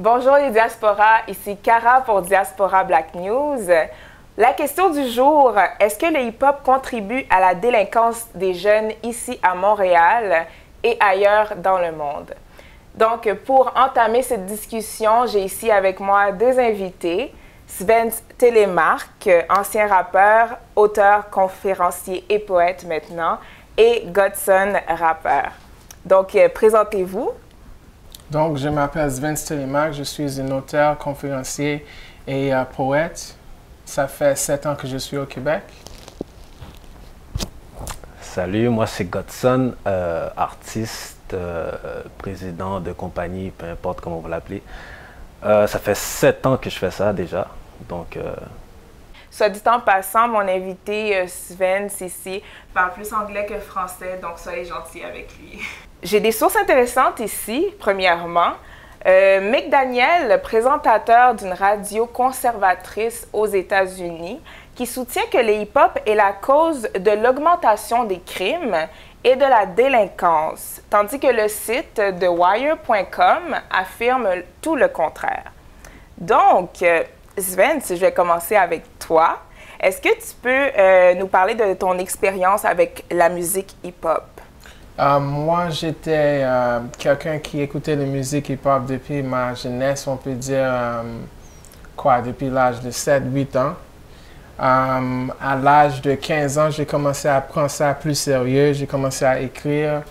Bonjour les diasporas, ici Cara pour Diaspora Black News. La question du jour, est-ce que le hip-hop contribue à la délinquance des jeunes ici à Montréal et ailleurs dans le monde? Donc, pour entamer cette discussion, j'ai ici avec moi deux invités. Svens Telemark, ancien rappeur, auteur, conférencier et poète maintenant, et Godson, rappeur. Donc, présentez-vous. Donc, je m'appelle Svens Telemark, je suis un auteur, conférencier et poète. Ça fait 7 ans que je suis au Québec. Salut, moi c'est Godson, artiste, président de compagnie, peu importe comment on va l'appeler. Ça fait 7 ans que je fais ça déjà, donc... Soit dit en passant, mon invité Svens ici parle plus anglais que français, donc soyez gentils avec lui. J'ai des sources intéressantes ici, premièrement. Mick Daniel, présentateur d'une radio conservatrice aux États-Unis, qui soutient que le hip-hop est la cause de l'augmentation des crimes et de la délinquance, tandis que le site de Wire.com affirme tout le contraire. Donc, Svens, je vais commencer avec toi. Est-ce que tu peux nous parler de ton expérience avec la musique hip-hop? Moi, j'étais quelqu'un qui écoutait la musique hip-hop depuis ma jeunesse, on peut dire, depuis l'âge de 7-8 ans. À l'âge de 15 ans, j'ai commencé à prendre ça plus sérieux, j'ai commencé à écrire.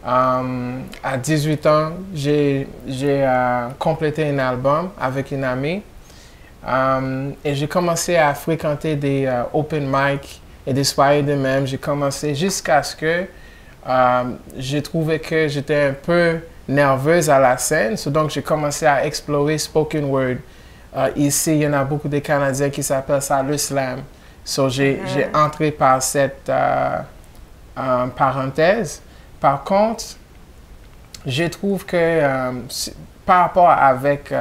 À 18 ans, j'ai complété un album avec une amie. Et j'ai commencé à fréquenter des open mic et des soirées de même. J'ai commencé jusqu'à ce que j'ai trouvé que j'étais un peu nerveuse à la scène. Donc, j'ai commencé à explorer spoken word. Ici, il y en a beaucoup de Canadiens qui s'appellent ça le slam. J'ai entré par cette parenthèse. Par contre, je trouve que par rapport avec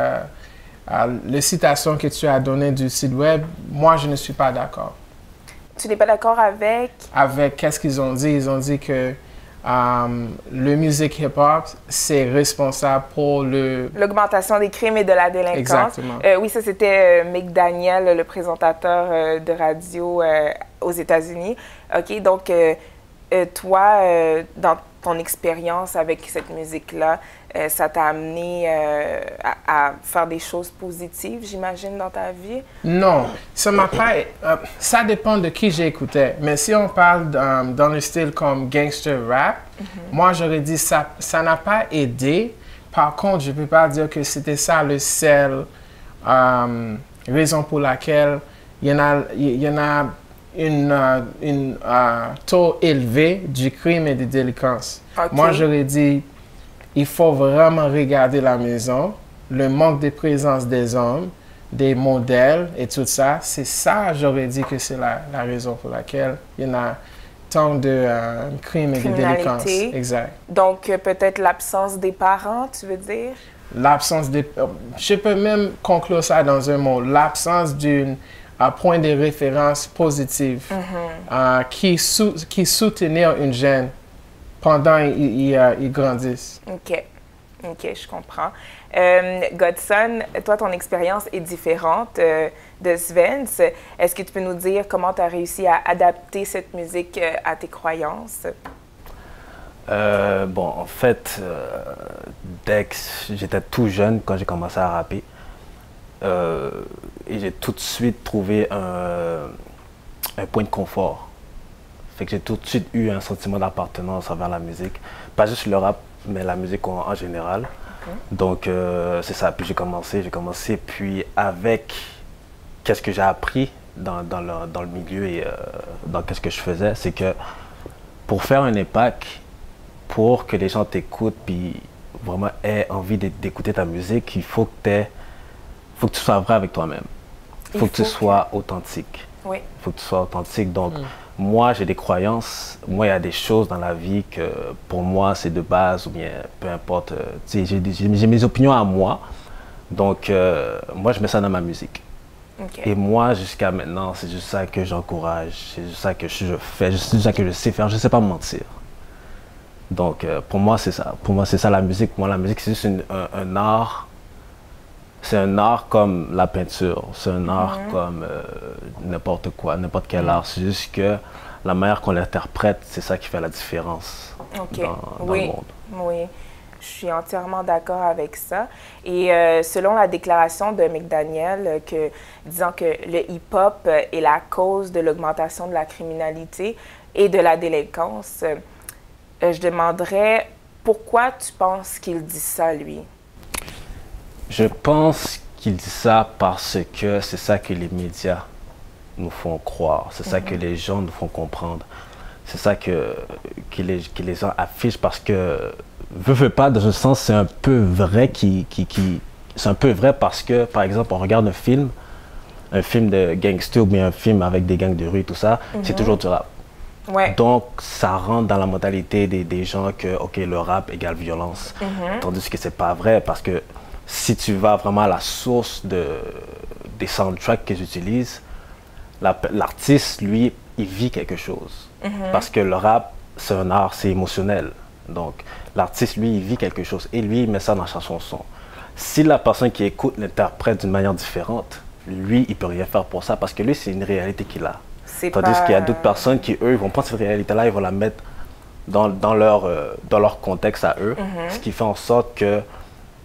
les citations que tu as données du site web, moi, je ne suis pas d'accord. Tu n'es pas d'accord avec? Avec qu'est-ce qu'ils ont dit? Ils ont dit que le musique hip-hop, c'est responsable pour l'augmentation des crimes et de la délinquance. Exactement. Oui, ça c'était Mick Daniel, le présentateur de radio aux États-Unis. OK, donc toi, dans ton expérience avec cette musique-là, ça t'a amené à faire des choses positives, j'imagine, dans ta vie? Non, ça m'a pas... ça dépend de qui j'écoutais. Mais si on parle dans le style comme gangster rap, moi, j'aurais dit ça n'a pas aidé. Par contre, je ne peux pas dire que c'était ça le seul raison pour laquelle il y en a une taux élevé du crime et de délinquance. Okay. Moi, j'aurais dit, il faut vraiment regarder la maison, le manque de présence des hommes, des modèles et tout ça. C'est ça, j'aurais dit que c'est la raison pour laquelle il y en a tant de crimes et de délinquance. Exact. Donc, peut-être l'absence des parents, tu veux dire? L'absence des... Je peux même conclure ça dans un mot. L'absence d'un point de référence positif qui soutenir une jeune pendant qu'ils grandissent. OK. OK, je comprends. Godson, toi, ton expérience est différente de Svens. Est-ce que tu peux nous dire comment tu as réussi à adapter cette musique à tes croyances? Bon, en fait, dès que j'étais tout jeune, quand j'ai commencé à rapper, et j'ai tout de suite trouvé un point de confort. Fait que j'ai tout de suite eu un sentiment d'appartenance envers la musique. Pas juste le rap, mais la musique en général. Donc, c'est ça. Puis j'ai commencé. Puis avec qu'est-ce que j'ai appris dans le milieu et dans qu'est-ce que je faisais, c'est que pour faire un impact, pour que les gens t'écoutent, puis vraiment aient envie d'écouter ta musique, il faut que tu sois vrai avec toi-même. Il faut que tu sois authentique. Oui. Il faut que tu sois authentique. Donc, moi, j'ai des croyances. Moi, il y a des choses dans la vie que, pour moi, c'est de base ou bien peu importe. J'ai mes opinions à moi. Donc, moi, je mets ça dans ma musique. Okay. Et moi, jusqu'à maintenant, c'est juste ça que j'encourage. C'est juste ça que je fais. C'est juste ça que je sais faire. Je ne sais pas mentir. Donc, pour moi, c'est ça. Pour moi, c'est ça la musique. Moi, la musique, c'est juste un art C'est un art comme la peinture, c'est un art comme n'importe quoi, n'importe quel art. C'est juste que la manière qu'on l'interprète, c'est ça qui fait la différence dans le monde. Oui, je suis entièrement d'accord avec ça. Et selon la déclaration de McDaniel, disant que le hip-hop est la cause de l'augmentation de la criminalité et de la délinquance, je demanderais pourquoi tu penses qu'il dit ça, lui? Je pense qu'il dit ça parce que c'est ça que les médias nous font croire, c'est ça que les gens nous font comprendre, c'est ça que les gens affichent parce que, veut pas, dans un sens, c'est un peu vrai c'est un peu vrai parce que, par exemple, on regarde un film de gangster ou bien un film avec des gangs de rue, tout ça, c'est toujours du rap. Ouais. Donc, ça rentre dans la mentalité des gens que, OK, le rap égale violence. Tandis que c'est pas vrai parce que si tu vas vraiment à la source des soundtracks que j'utilise, l'artiste, lui, il vit quelque chose. Parce que le rap, c'est un art, c'est émotionnel. Donc, l'artiste, lui, il vit quelque chose et lui, il met ça dans sa chanson. Si la personne qui écoute l'interprète d'une manière différente, lui, il peut rien faire pour ça parce que lui, c'est une réalité qu'il a. Tandis qu'il y a d'autres personnes qui, eux, vont prendre cette réalité-là, ils vont la mettre dans leur contexte à eux, ce qui fait en sorte que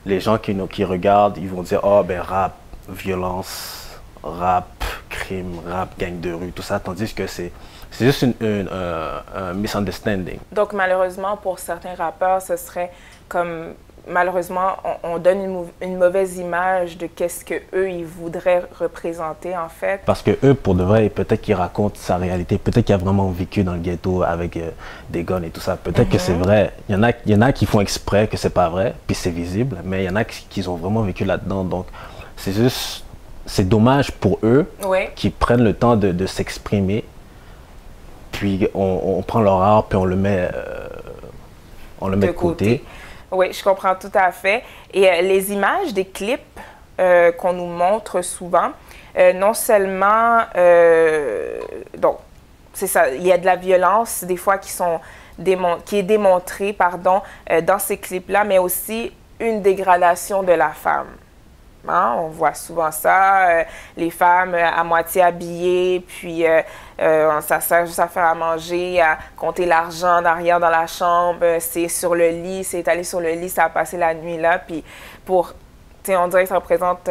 les gens qui regardent, ils vont dire « Oh, ben rap, violence, rap, crime, rap, gang de rue, tout ça », tandis que c'est juste un misunderstanding. Donc, malheureusement, pour certains rappeurs, ce serait comme... Malheureusement, on donne une mauvaise image de qu'est-ce qu'eux, ils voudraient représenter, en fait. Parce que eux, pour de vrai, peut-être qu'ils racontent sa réalité, peut-être qu'il a vraiment vécu dans le ghetto avec des guns et tout ça. Peut-être que c'est vrai. Il y en a qui font exprès que c'est pas vrai, puis c'est visible, mais il y en a qui ont vraiment vécu là-dedans. Donc, c'est juste... C'est dommage pour eux qui prennent le temps de s'exprimer, puis on prend leur art, puis on le met de côté. Oui, je comprends tout à fait. Et les images des clips qu'on nous montre souvent, non seulement, donc, c'est ça, il y a de la violence des fois qui est démontrée, dans ces clips-là, mais aussi une dégradation de la femme. Hein? On voit souvent ça, les femmes à moitié habillées, puis ça sert juste à faire à manger, à compter l'argent derrière dans la chambre, c'est sur le lit, c'est étalé sur le lit, ça a passé la nuit là, puis on dirait que ça représente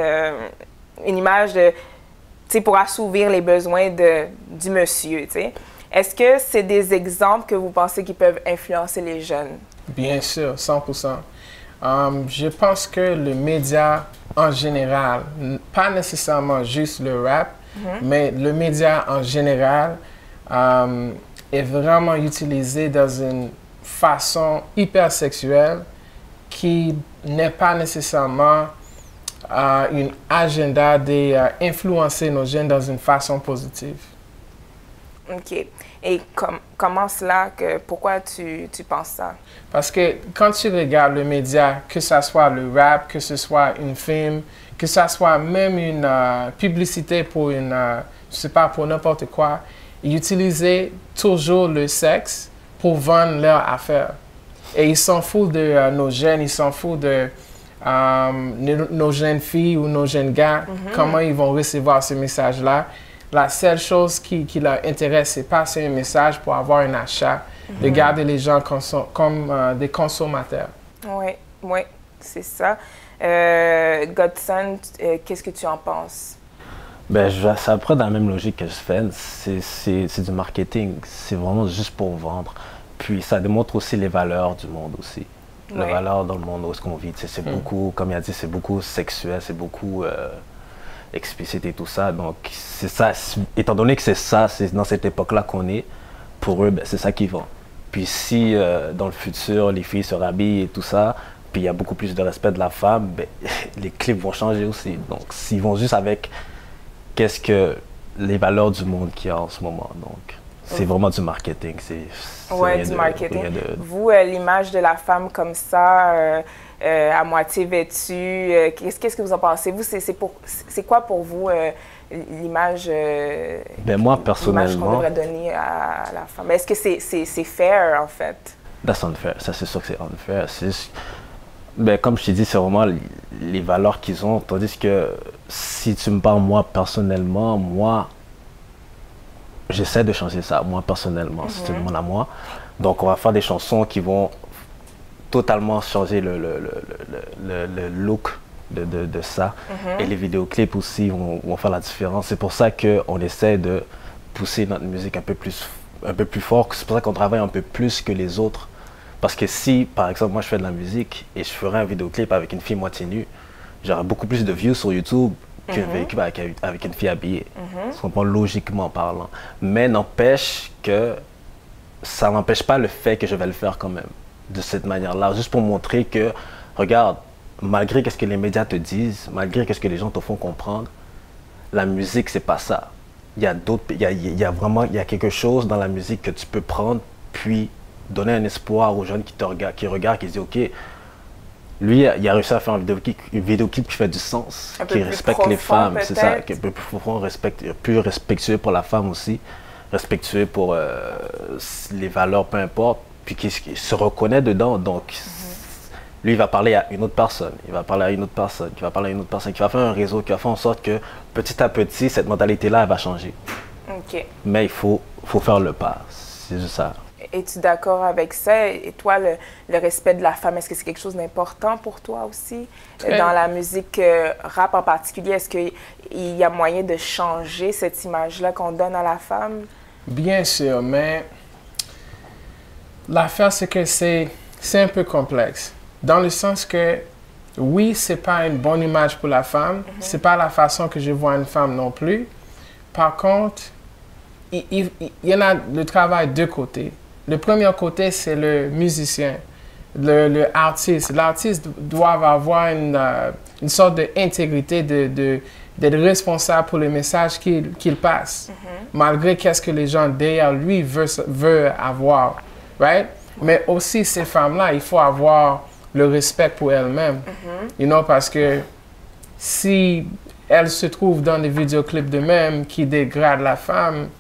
une image pour assouvir les besoins du monsieur, t'sais. Est-ce que c'est des exemples que vous pensez qui peuvent influencer les jeunes? Bien sûr, 100%. Je pense que le média en général, pas nécessairement juste le rap, mais le média en général est vraiment utilisé dans une façon hyper sexuelle qui n'est pas nécessairement une agenda d'influencer nos jeunes dans une façon positive. OK. Et comment cela, pourquoi tu penses ça? Parce que quand tu regardes le média, que ce soit le rap, que ce soit une film, que ce soit même une publicité pour je sais pas, pour n'importe quoi, ils utilisaient toujours le sexe pour vendre leur affaire. Et ils s'en foutent de nos jeunes, ils s'en foutent de nos jeunes filles ou nos jeunes gars, comment ils vont recevoir ce message-là. La seule chose qui leur intéresse, c'est passer un message pour avoir un achat, de garder les gens comme des consommateurs. Oui, c'est ça. Godson, qu'est-ce que tu en penses? Ben, c'est à peu près dans la même logique que je fais. C'est du marketing. C'est vraiment juste pour vendre. Puis ça démontre aussi les valeurs du monde aussi. Les valeurs dans le monde où est-ce qu'on vit. C'est beaucoup, comme il a dit, c'est beaucoup sexuel, c'est beaucoup... explicite et tout ça, donc c'est ça, étant donné que c'est dans cette époque-là qu'on est, pour eux, ben, c'est ça qu'ils vont. Puis si dans le futur, les filles se rhabillent et tout ça, puis il y a beaucoup plus de respect de la femme, ben, les clips vont changer aussi. Donc s'ils vont juste avec qu'est-ce que les valeurs du monde qu'il y a en ce moment, donc c'est vraiment du marketing. Oui, du marketing. Vous, l'image de la femme comme ça, à moitié vêtue, qu'est-ce que vous en pensez? Vous, c'est quoi pour vous l'image ben moi, personnellement, qu'on devrait donner à la femme? Est-ce que c'est fair, en fait? That's unfair. Ça, c'est sûr que c'est unfair. Ben, comme je t'ai dit, c'est vraiment les valeurs qu'ils ont. Tandis que si tu me parles, moi, personnellement, moi, j'essaie de changer ça, moi, personnellement, si tu me demandes à moi. Donc, on va faire des chansons qui vont totalement changer le look de ça. Et les vidéoclips aussi vont faire la différence. C'est pour ça qu'on essaie de pousser notre musique un peu plus fort. C'est pour ça qu'on travaille un peu plus que les autres. Parce que si, par exemple, moi je fais de la musique et je ferais un vidéoclip avec une fille moitié nue, j'aurais beaucoup plus de views sur YouTube qu'un véhicule avec une fille habillée. C'est vraiment logiquement parlant. Mais n'empêche que ça n'empêche pas le fait que je vais le faire quand même de cette manière-là. Juste pour montrer que, regarde, malgré ce que les médias te disent, malgré ce que les gens te font comprendre, la musique, c'est pas ça. Il y a d'autres, il y a quelque chose dans la musique que tu peux prendre, puis donner un espoir aux jeunes qui te regardent, qui disent, OK, lui, il a réussi à faire un vidéoclip qui fait du sens, qui respecte les femmes, c'est ça, qui est plus profond, plus respectueux pour la femme aussi, respectueux pour les valeurs, peu importe, puis qui se reconnaît dedans. Donc, lui, il va parler à une autre personne, il va parler à une autre personne, qui va parler à une autre personne, qui va faire un réseau, qui va faire en sorte que petit à petit, cette mentalité-là, elle va changer. Mais il faut faire le pas, c'est juste ça. Es-tu d'accord avec ça? Et toi, le respect de la femme, est-ce que c'est quelque chose d'important pour toi aussi? Dans la musique rap en particulier, est-ce qu'il y a moyen de changer cette image-là qu'on donne à la femme? Bien sûr, mais l'affaire, c'est que c'est un peu complexe. Dans le sens que, oui, c'est pas une bonne image pour la femme. C'est pas la façon que je vois une femme non plus. Par contre, il y en a le travail de côté. Le premier côté, c'est le musicien, le artiste. L'artiste doit avoir une sorte d'intégrité, d'être responsable pour le message qu'il passe, malgré qu'est-ce que les gens derrière lui veulent avoir, right? Mais aussi, ces femmes-là, il faut avoir le respect pour elles-mêmes, you know, parce que si elles se trouvent dans des vidéoclips d'eux-mêmes qui dégradent la femme,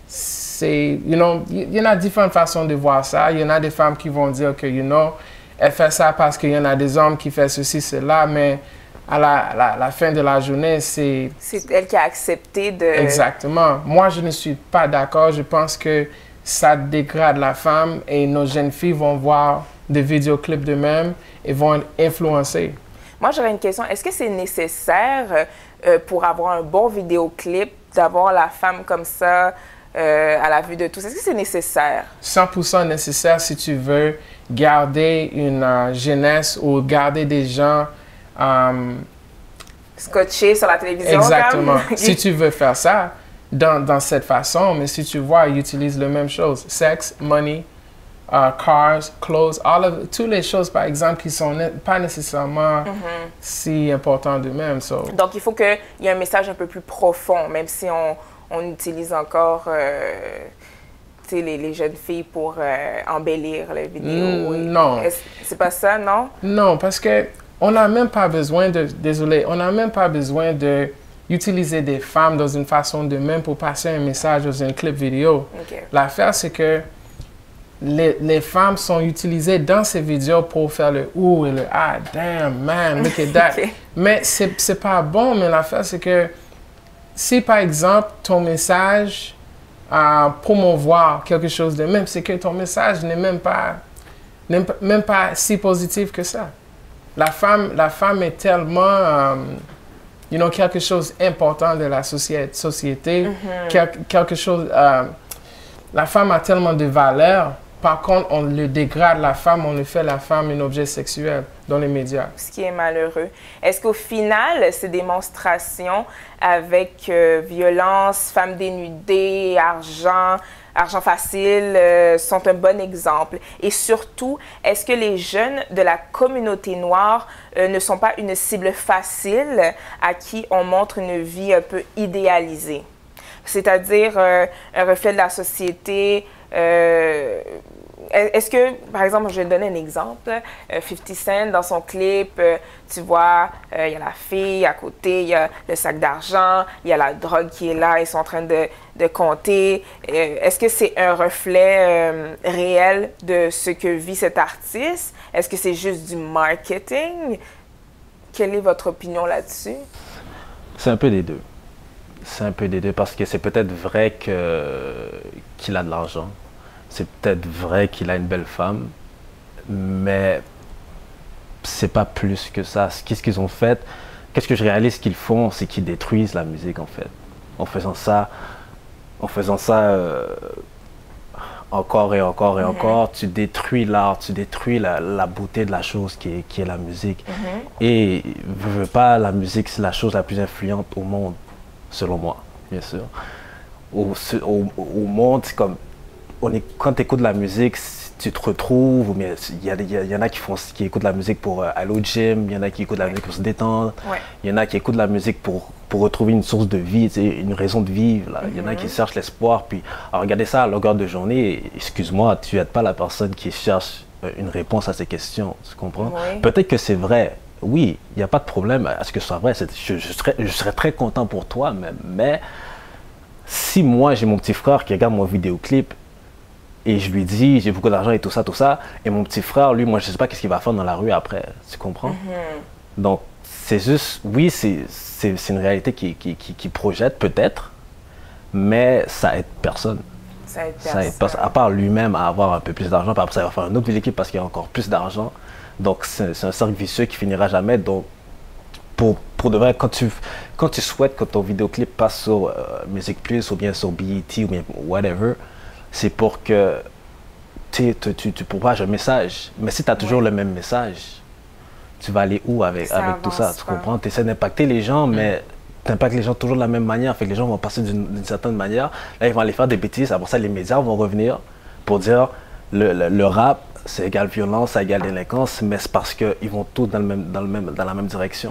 c'est, you know, il y en a différentes façons de voir ça. Il y en a des femmes qui vont dire que, you know, elle fait ça parce qu'il y en a des hommes qui font ceci, cela, mais à la fin de la journée, c'est... C'est elle qui a accepté de... Exactement. Moi, je ne suis pas d'accord. Je pense que ça dégrade la femme et nos jeunes filles vont voir des vidéoclips d'eux-mêmes et vont être influencées. Moi, j'aurais une question. Est-ce que c'est nécessaire pour avoir un bon vidéoclip d'avoir la femme comme ça à la vue de tous? Est-ce que c'est nécessaire? 100% nécessaire si tu veux garder une jeunesse ou garder des gens... scotchés sur la télévision. Exactement. Si tu veux faire ça dans cette façon, mais si tu vois, ils utilisent la même chose. Sex, money, cars, clothes, toutes les choses, par exemple, qui sont pas nécessairement si importantes d'eux-mêmes. So. Donc, il faut qu'il y ait un message un peu plus profond, même si on utilise encore les jeunes filles pour embellir les vidéos. Non. C'est pas ça, non? Non, parce que on n'a même pas besoin on n'a même pas besoin d'utiliser des femmes dans une façon de même pour passer un message dans un clip vidéo. L'affaire, c'est que les femmes sont utilisées dans ces vidéos pour faire le « ouh » et le « ah, damn, man, look at that ». Mais c'est pas bon, mais l'affaire, c'est que si, par exemple, ton message promouvoir quelque chose de même, c'est que ton message n'est même pas si positif que ça. La femme est tellement, you know, quelque chose d'important de la société, quelque chose, la femme a tellement de valeur. Par contre, on le dégrade la femme, on le fait la femme un objet sexuel dans les médias. Ce qui est malheureux. Est-ce qu'au final, ces démonstrations avec violence, femmes dénudées, argent facile sont un bon exemple? Et surtout, est-ce que les jeunes de la communauté noire ne sont pas une cible facile à qui on montre une vie un peu idéalisée? C'est-à-dire un reflet de la société est-ce que, par exemple, je vais donner un exemple, 50 Cent, dans son clip, tu vois, il y a la fille à côté, il y a le sac d'argent, il y a la drogue qui est là, ils sont en train de compter. Est-ce que c'est un reflet réel de ce que vit cet artiste? Est-ce que c'est juste du marketing? Quelle est votre opinion là-dessus? C'est un peu des deux. C'est un peu des deux parce que c'est peut-être vrai qu'il a de l'argent. C'est peut-être vrai qu'il a une belle femme, mais c'est pas plus que ça. Qu'est-ce qu'ils ont fait? Qu'est-ce que je réalise qu'ils font? C'est qu'ils détruisent la musique en fait. En faisant ça encore et encore et encore, tu détruis l'art, tu détruis la beauté de la chose qui est la musique. Et veux pas, la musique c'est la chose la plus influente au monde, selon moi, bien sûr. Au monde, c'est comme quand tu écoutes de la musique, tu te retrouves, ou bien il y en a qui écoutent de la musique pour aller au gym, il y en a qui écoutent de la musique pour se détendre, il y en a qui écoutent de la musique pour retrouver une source de vie, une raison de vivre. Là. Il y en a qui cherchent l'espoir, puis à regarder ça à longueur de journée, excuse-moi, tu n'aides pas la personne qui cherche une réponse à ces questions, tu comprends? Peut-être que c'est vrai, oui, il n'y a pas de problème à ce que ce soit vrai, je serais très content pour toi, mais si moi j'ai mon petit frère qui regarde mon vidéoclip, et je lui dis, j'ai beaucoup d'argent et tout ça. Et mon petit frère, lui, moi, je ne sais pas qu'est-ce qu'il va faire dans la rue après. Tu comprends? Donc, c'est juste, oui, c'est une réalité qui projette peut-être, mais ça aide personne. Ça aide personne. À part lui-même à avoir un peu plus d'argent, puis après, ça va faire un autre vidéoclip parce qu'il y a encore plus d'argent. Donc, c'est un cercle vicieux qui finira jamais. Donc, pour de vrai, quand tu souhaites que ton vidéoclip passe sur Musique Plus ou bien sur BET ou bien whatever, c'est pour que tu propages un message. Mais si tu as toujours le même message, tu vas aller où avec tout ça? Tu comprends? Tu essaies d'impacter les gens, mais tu impactes les gens toujours de la même manière. Fait que les gens vont passer d'une certaine manière. Là, ils vont aller faire des bêtises. Après ça, les médias vont revenir pour dire le rap, c'est égal violence, c'est égal délinquance, mais c'est parce qu'ils vont tous dans la même direction.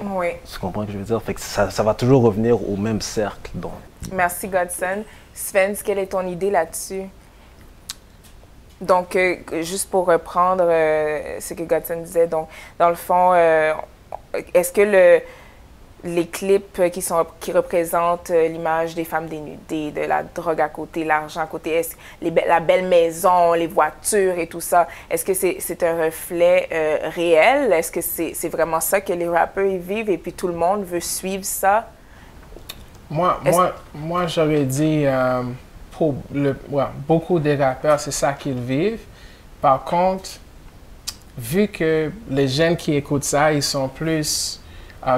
Tu comprends ce que je veux dire? Fait que ça va toujours revenir au même cercle. Donc. Merci, Godson. Sven, quelle est ton idée là-dessus? Donc, juste pour reprendre ce que Godson disait, donc, dans le fond, est-ce que les clips qui représentent l'image des femmes dénudées, de la drogue à côté, l'argent à côté, la belle maison, les voitures et tout ça, est-ce que c'est un reflet réel? Est-ce que c'est vraiment ça que les rappeurs y vivent et puis tout le monde veut suivre ça? Moi j'aurais dit... pour beaucoup de rappeurs, c'est ça qu'ils vivent. Par contre, vu que les jeunes qui écoutent ça, ils sont plus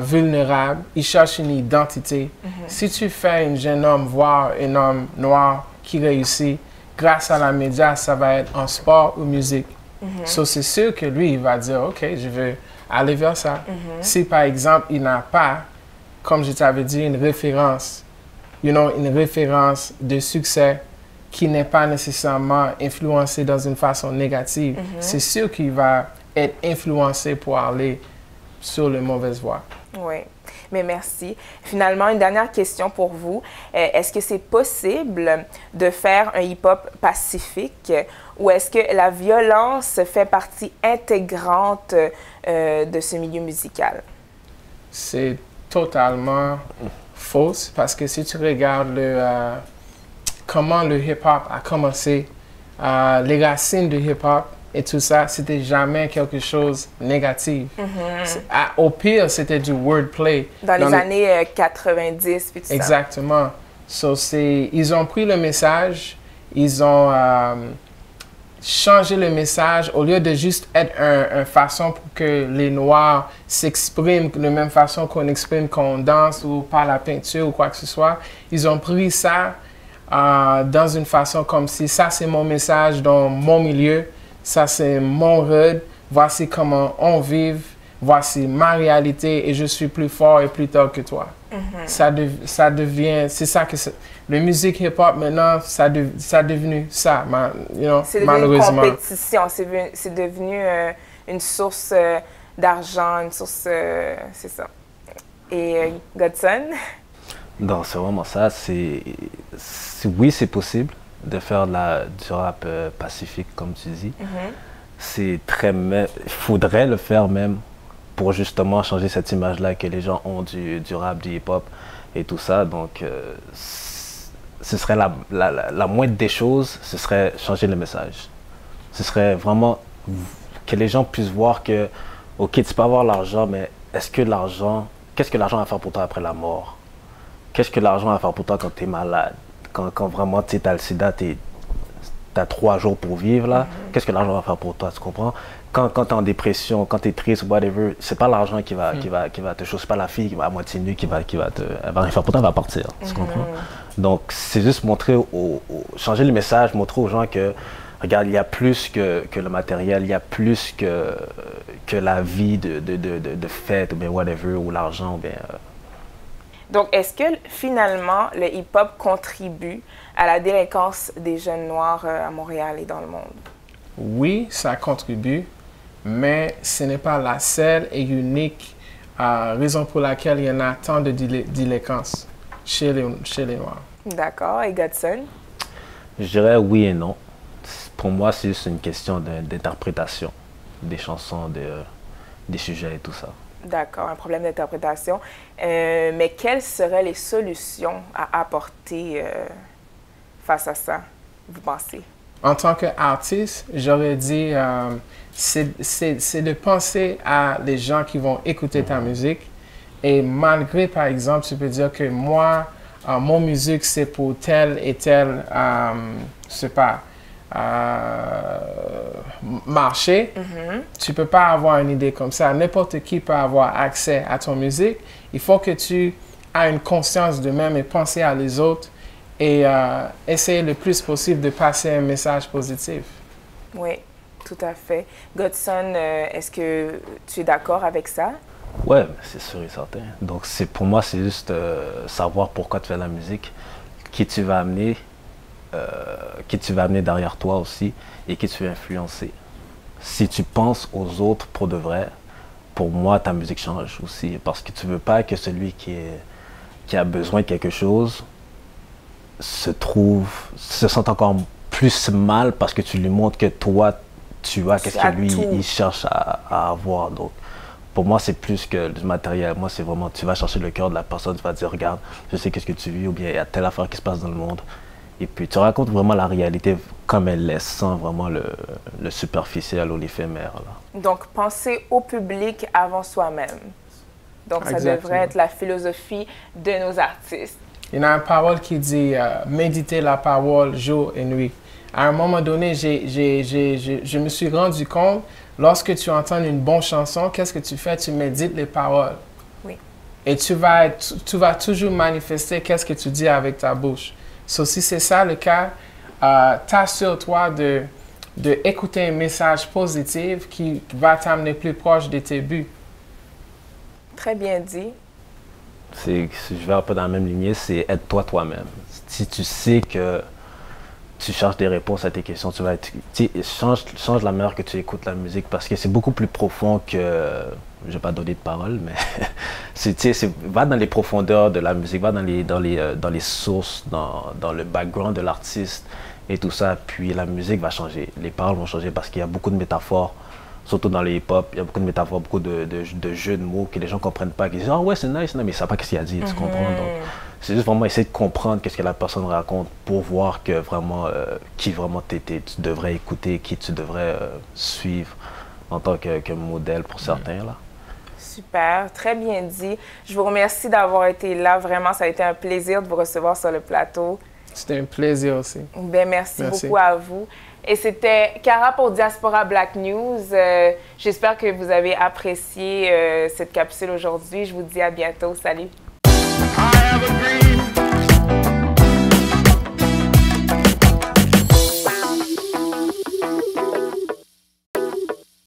vulnérables, ils cherchent une identité. Si tu fais un jeune homme voir un homme noir qui réussit, grâce à la média, ça va être en sport ou musique. So, c'est sûr que lui, il va dire, OK, je veux aller vers ça. Si, par exemple, il n'a pas, comme je t'avais dit, une référence, une référence de succès qui n'est pas nécessairement influencée dans une façon négative, c'est sûr qu'il va être influencé pour aller sur la mauvaise voie. Oui, mais merci. Finalement, une dernière question pour vous. Est-ce que c'est possible de faire un hip-hop pacifique ou est-ce que la violence fait partie intégrante de ce milieu musical? C'est totalement fausse parce que si tu regardes comment le hip-hop a commencé, les racines du hip-hop et tout ça, c'était jamais quelque chose de négatif. Au pire, c'était du wordplay. Dans les années 90, puis tout ça. Exactement. So, ils ont pris le message, ils ont changer le message au lieu de juste être une façon pour que les Noirs s'expriment de la même façon qu'on exprime quand on danse ou par la peinture ou quoi que ce soit. Ils ont pris ça dans une façon comme si ça c'est mon message dans mon milieu, ça c'est mon hood, voici comment on vit, voici ma réalité et je suis plus fort et plus tard que toi. Ça devient, c'est ça que le musique hip-hop maintenant, ça est devenu ça, c'est malheureusement. Une compétition, c'est devenu une source d'argent, une source, c'est ça. Et Godson? Non, c'est vraiment ça. Oui, c'est possible. de faire du rap pacifique, comme tu dis. C'est très... Il faudrait le faire même pour justement changer cette image-là que les gens ont du rap, du hip-hop et tout ça. Donc, ce serait la moindre des choses, ce serait changer le message. Ce serait vraiment que les gens puissent voir que, OK, tu peux avoir l'argent, mais qu'est-ce que l'argent va faire pour toi après la mort? Qu'est-ce que l'argent va faire pour toi quand tu es malade? Quand vraiment tu as le sida, tu as 3 jours pour vivre, là, qu'est-ce que l'argent va faire pour toi, tu comprends? Quand tu es en dépression, quand tu es triste, whatever, c'est pas l'argent qui va te chauffer, c'est pas la fille qui va à moitié nue elle va rien faire pour toi, elle va partir, tu comprends? Donc, c'est juste montrer, changer le message, montrer aux gens que, regarde, il y a plus que le matériel, il y a plus que la vie de fête, ou bien whatever, ou l'argent, ou bien... Donc, est-ce que finalement, le hip-hop contribue à la délinquance des jeunes noirs à Montréal et dans le monde? Oui, ça contribue, mais ce n'est pas la seule et unique raison pour laquelle il y en a tant de délinquance chez les Noirs. D'accord. Et Godson? Je dirais oui et non. Pour moi, c'est juste une question d'interprétation des chansons, des sujets et tout ça. D'accord, un problème d'interprétation. Mais quelles seraient les solutions à apporter face à ça, vous pensez? En tant qu'artiste, j'aurais dit, c'est de penser à les gens qui vont écouter ta musique. Et malgré, par exemple, tu peux dire que moi, mon musique, c'est pour tel et tel, je sais pas, marché, tu peux pas avoir une idée comme ça. N'importe qui peut avoir accès à ton musique. Il faut que tu aies une conscience de même et penser à les autres et essayer le plus possible de passer un message positif. Oui, tout à fait. Godson, est-ce que tu es d'accord avec ça? Oui, c'est sûr et certain. Donc, pour moi, c'est juste savoir pourquoi tu fais la musique, qui tu vas amener derrière toi aussi et qui tu veux influencer. Si tu penses aux autres pour de vrai, pour moi, ta musique change aussi. Parce que tu veux pas que celui qui a besoin de quelque chose se sente encore plus mal parce que tu lui montres que toi, tu as qu'est-ce que lui, il cherche à avoir. Donc, pour moi, c'est plus que du matériel. Moi, c'est vraiment, tu vas chercher le cœur de la personne, tu vas dire, regarde, je sais qu'est-ce que tu vis, ou bien il y a telle affaire qui se passe dans le monde. Et puis, tu racontes vraiment la réalité comme elle est, sans vraiment le superficiel ou l'éphémère. Donc, penser au public avant soi-même. Donc, ça devrait être la philosophie de nos artistes. Il y a une parole qui dit méditer la parole jour et nuit. À un moment donné, je me suis rendu compte, lorsque tu entends une bonne chanson, qu'est-ce que tu fais? Tu médites les paroles. Oui. Et tu vas toujours manifester qu'est-ce que tu dis avec ta bouche. Si c'est ça le cas, t'assure-toi d'écouter un message positif qui va t'amener plus proche de tes buts. Très bien dit. Je vais un peu dans la même lignée, c'est aide-toi toi-même. Si tu sais que tu cherches des réponses à tes questions, change la manière que tu écoutes la musique parce que c'est beaucoup plus profond que, je ne vais pas donner de paroles, mais va dans les profondeurs de la musique, va dans les sources, dans le background de l'artiste et tout ça, puis la musique va changer, les paroles vont changer parce qu'il y a beaucoup de métaphores. Surtout dans le hip-hop, il y a beaucoup de métaphores, beaucoup de jeux de mots que les gens ne comprennent pas. Qui disent « Ah ouais, c'est nice, non, mais ils ne savent pas ce qu'il a dit, tu comprends? » Donc, c'est juste vraiment essayer de comprendre qu'est-ce que la personne raconte pour voir que vraiment, qui vraiment tu devrais écouter, qui tu devrais suivre en tant que modèle pour certains. Là. Super, très bien dit. Je vous remercie d'avoir été là. Vraiment, ça a été un plaisir de vous recevoir sur le plateau. C'était un plaisir aussi. Bien, merci beaucoup à vous. Et c'était Cara pour Diaspora Black News. J'espère que vous avez apprécié cette capsule aujourd'hui. Je vous dis à bientôt. Salut!